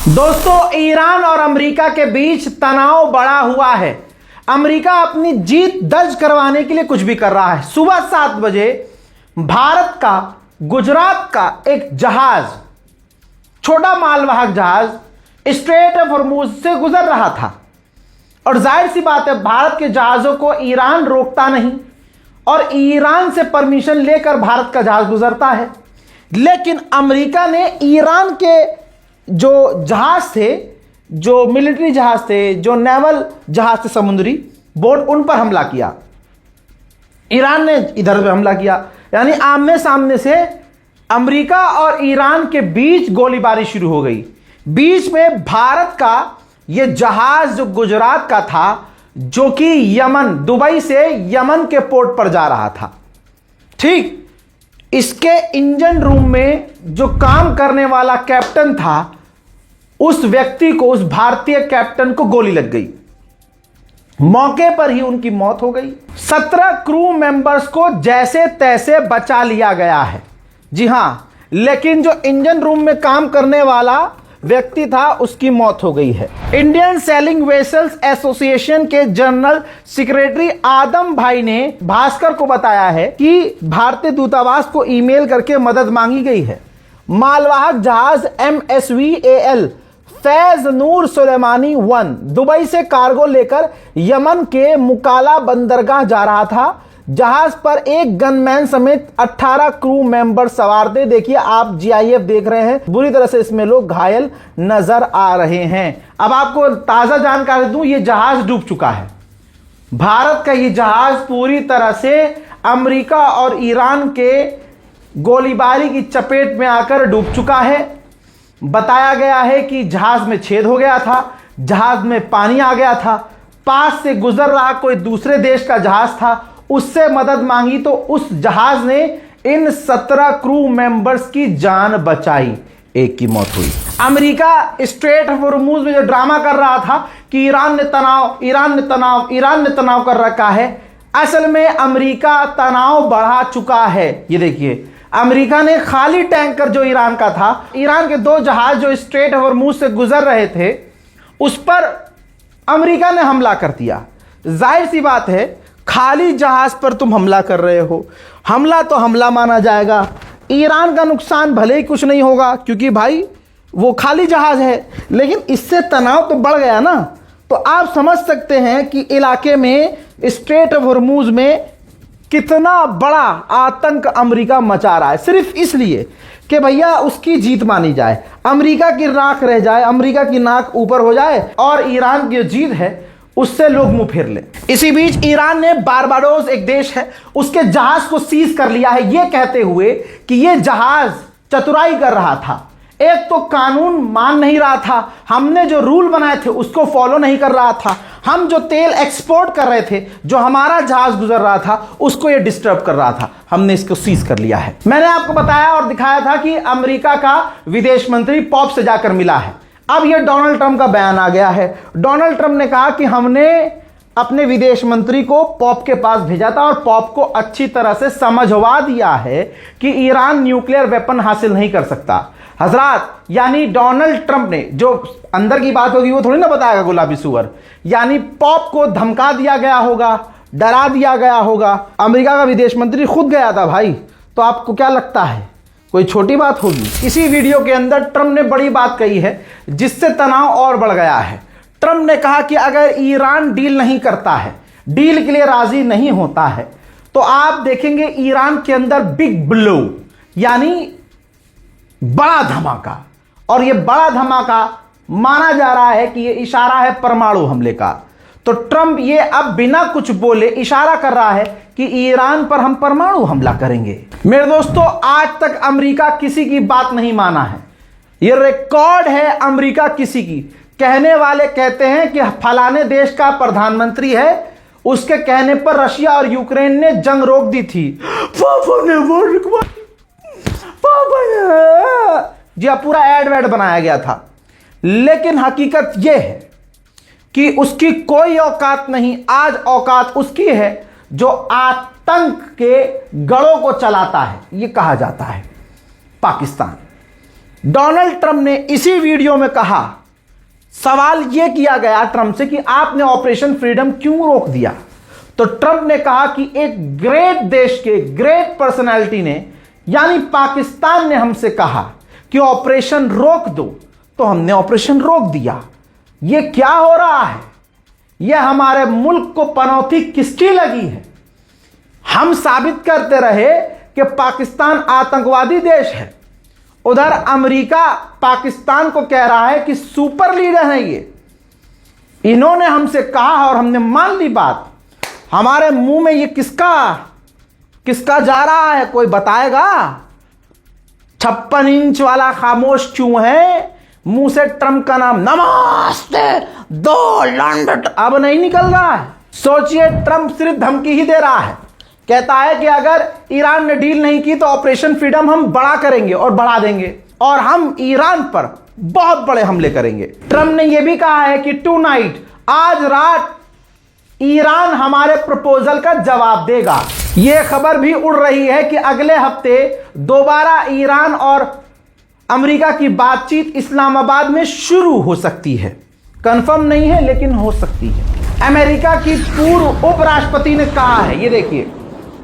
दोस्तों, ईरान और अमेरिका के बीच तनाव बढ़ा हुआ है। अमेरिका अपनी जीत दर्ज करवाने के लिए कुछ भी कर रहा है। सुबह 7 बजे भारत का गुजरात का एक जहाज, छोटा मालवाहक जहाज स्ट्रेट ऑफ हॉर्मुज से गुजर रहा था और जाहिर सी बात है, भारत के जहाजों को ईरान रोकता नहीं और ईरान से परमिशन लेकर भारत का जहाज गुजरता है। लेकिन अमेरिका ने ईरान के जो जहाज थे, जो मिलिट्री जहाज थे, जो नेवल जहाज थे, समुद्री बोट, उन पर हमला किया। ईरान ने इधर पे हमला किया, यानी आमने सामने से अमेरिका और ईरान के बीच गोलीबारी शुरू हो गई। बीच में भारत का यह जहाज जो गुजरात का था, जो कि यमन, दुबई से यमन के पोर्ट पर जा रहा था, ठीक, इसके इंजन रूम में जो काम करने वाला कैप्टन था, उस व्यक्ति को, उस भारतीय कैप्टन को गोली लग गई। मौके पर ही उनकी मौत हो गई। 17 क्रू मेंबर्स को जैसे तैसे बचा लिया गया है। जी हां, लेकिन जो इंजन रूम में काम करने वाला व्यक्ति था, उसकी मौत हो गई है। इंडियन सेलिंग वेसल्स एसोसिएशन के जनरल सेक्रेटरी आदम भाई ने भास्कर को बताया है कि भारतीय दूतावास को ईमेल करके मदद मांगी गई है। मालवाहक जहाज MSVAL फैज नूर सुलेमानी 1 दुबई से कार्गो लेकर यमन के मुकाला बंदरगाह जा रहा था। जहाज पर एक गनमैन समेत 18 क्रू मेंबर सवार थे। देखिए, आप GIF देख रहे हैं, बुरी तरह से इसमें लोग घायल नजर आ रहे हैं। अब आपको ताजा जानकारी दूं, यह जहाज डूब चुका है। भारत का यह जहाज पूरी तरह से अमेरिका और ईरान के गोलीबारी की चपेट में आकर डूब चुका है। बताया गया है कि जहाज में छेद हो गया था, जहाज में पानी आ गया था, पास से गुजर रहा कोई दूसरे देश का जहाज था, उससे मदद मांगी तो उस जहाज ने इन 17 क्रू मेंबर्स की जान बचाई, एक की मौत हुई। अमेरिका स्ट्रेट ऑफ हॉर्मुज में जो ड्रामा कर रहा था कि ईरान ने तनाव कर रखा है, असल में अमेरिका तनाव बढ़ा चुका है। ये देखिए, अमेरिका ने खाली टैंकर जो ईरान का था, ईरान के 2 जहाज जो स्ट्रेट ऑफ हॉर्मुज से गुजर रहे थे, उस पर अमेरिका ने हमला कर दिया। जाहिर सी बात है, खाली जहाज पर तुम हमला कर रहे हो, हमला तो हमला माना जाएगा। ईरान का नुकसान भले ही कुछ नहीं होगा, क्योंकि भाई वो खाली जहाज है, लेकिन इससे तनाव तो बढ़ गया ना। तो आप समझ सकते हैं कि इलाके में, स्ट्रेट ऑफ हॉर्मुज में कितना बड़ा आतंक अमेरिका मचा रहा है, सिर्फ इसलिए कि भैया उसकी जीत मानी जाए, अमेरिका की राख रह जाए, अमेरिका की नाक ऊपर हो जाए और ईरान की जो जीत है उससे लोग मुंह फेर लें। इसी बीच ईरान ने बारबाडोस, एक देश है, उसके जहाज को सीज कर लिया है, यह कहते हुए कि यह जहाज चतुराई कर रहा था। एक तो कानून मान नहीं रहा था, हमने जो रूल बनाए थे उसको फॉलो नहीं कर रहा था, हम जो तेल एक्सपोर्ट कर रहे थे, जो हमारा जहाज गुजर रहा था, उसको ये डिस्टर्ब कर रहा था, हमने इसको सीज कर लिया है। मैंने आपको बताया और दिखाया था कि अमेरिका का विदेश मंत्री पॉप से जाकर मिला है। अब यह डोनाल्ड ट्रंप का बयान आ गया है। डोनाल्ड ट्रंप ने कहा कि हमने अपने विदेश मंत्री को पॉप के पास भेजा था और पॉप को अच्छी तरह से समझवा दिया है कि ईरान न्यूक्लियर वेपन हासिल नहीं कर सकता। हजरात, यानी डोनाल्ड ट्रंप ने, जो अंदर की बात होगी वो थोड़ी ना बताएगा गुलाबी सुअर, यानी पॉप को धमका दिया गया होगा, डरा दिया गया होगा। अमेरिका का विदेश मंत्री खुद गया था भाई, तो आपको क्या लगता है कोई छोटी बात होगी? इसी वीडियो के अंदर ट्रंप ने बड़ी बात कही है, जिससे तनाव और बढ़ गया है। ट्रंप ने कहा कि अगर ईरान डील नहीं करता है, डील के लिए राजी नहीं होता है, तो आप देखेंगे ईरान के अंदर बिग ब्लो, यानी बड़ा धमाका। और यह बड़ा धमाका माना जा रहा है कि यह इशारा है परमाणु हमले का। तो ट्रंप ये अब बिना कुछ बोले इशारा कर रहा है कि ईरान पर हम परमाणु हमला करेंगे। मेरे दोस्तों, आज तक अमेरिका किसी की बात नहीं माना है, यह रिकॉर्ड है अमेरिका किसी की। कहने वाले कहते हैं कि फलाने देश का प्रधानमंत्री है, उसके कहने पर रशिया और यूक्रेन ने जंग रोक दी थी। जी हाँ, पूरा एड वेड बनाया गया था। लेकिन हकीकत यह है कि उसकी कोई औकात नहीं। आज औकात उसकी है जो आतंक के गढ़ों को चलाता है, यह कहा जाता है पाकिस्तान। डोनाल्ड ट्रंप ने इसी वीडियो में कहा, सवाल यह किया गया ट्रंप से कि आपने ऑपरेशन फ्रीडम क्यों रोक दिया। तो ट्रंप ने कहा कि एक ग्रेट देश के ग्रेट पर्सनालिटी ने यानी पाकिस्तान ने हमसे कहा कि ऑपरेशन रोक दो, तो हमने ऑपरेशन रोक दिया। यह क्या हो रहा है? यह हमारे मुल्क को पनौती किसकी लगी है? हम साबित करते रहे कि पाकिस्तान आतंकवादी देश है, उधर अमेरिका पाकिस्तान को कह रहा है कि सुपर लीडर है ये। इन्होंने हमसे कहा और हमने मान ली बात। हमारे मुंह में ये किसका जा रहा है, कोई बताएगा? 56 इंच वाला खामोश क्यों है? मुंह से ट्रंप का नाम नमस्ते डोनाल्ड अब नहीं निकल रहा है। सोचिए, ट्रंप सिर्फ धमकी ही दे रहा है। कहता है कि अगर ईरान ने डील नहीं की तो ऑपरेशन फ्रीडम हम बड़ा करेंगे और बढ़ा देंगे और हम ईरान पर बहुत बड़े हमले करेंगे। ट्रंप ने यह भी कहा है कि टुनाइट, आज रात ईरान हमारे प्रपोजल का जवाब देगा। यह खबर भी उड़ रही है कि अगले हफ्ते दोबारा ईरान और अमेरिका की बातचीत इस्लामाबाद में शुरू हो सकती है। कंफर्म नहीं है लेकिन हो सकती है। अमेरिका की पूर्व उपराष्ट्रपति ने कहा है, ये देखिए,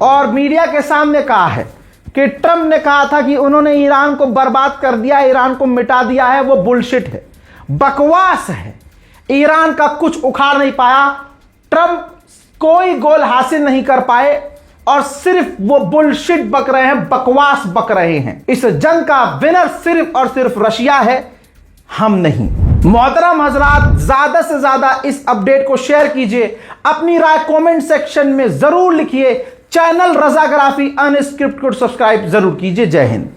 और मीडिया के सामने कहा है कि ट्रंप ने कहा था कि उन्होंने ईरान को बर्बाद कर दिया, ईरान को मिटा दिया है। वो बुलशिट है, बकवास है। ईरान का कुछ उखाड़ नहीं पाया, ट्रंप कोई गोल हासिल नहीं कर पाए और सिर्फ वो बुलशिट बक रहे हैं, बकवास बक रहे हैं। इस जंग का विनर सिर्फ और सिर्फ रशिया है, हम नहीं। मोहतरम हजरात, ज्यादा से ज्यादा इस अपडेट को शेयर कीजिए, अपनी राय कमेंट सेक्शन में जरूर लिखिए। चैनल रजाग्राफी अनस्क्रिप्ट को सब्सक्राइब जरूर कीजिए। जय हिंद।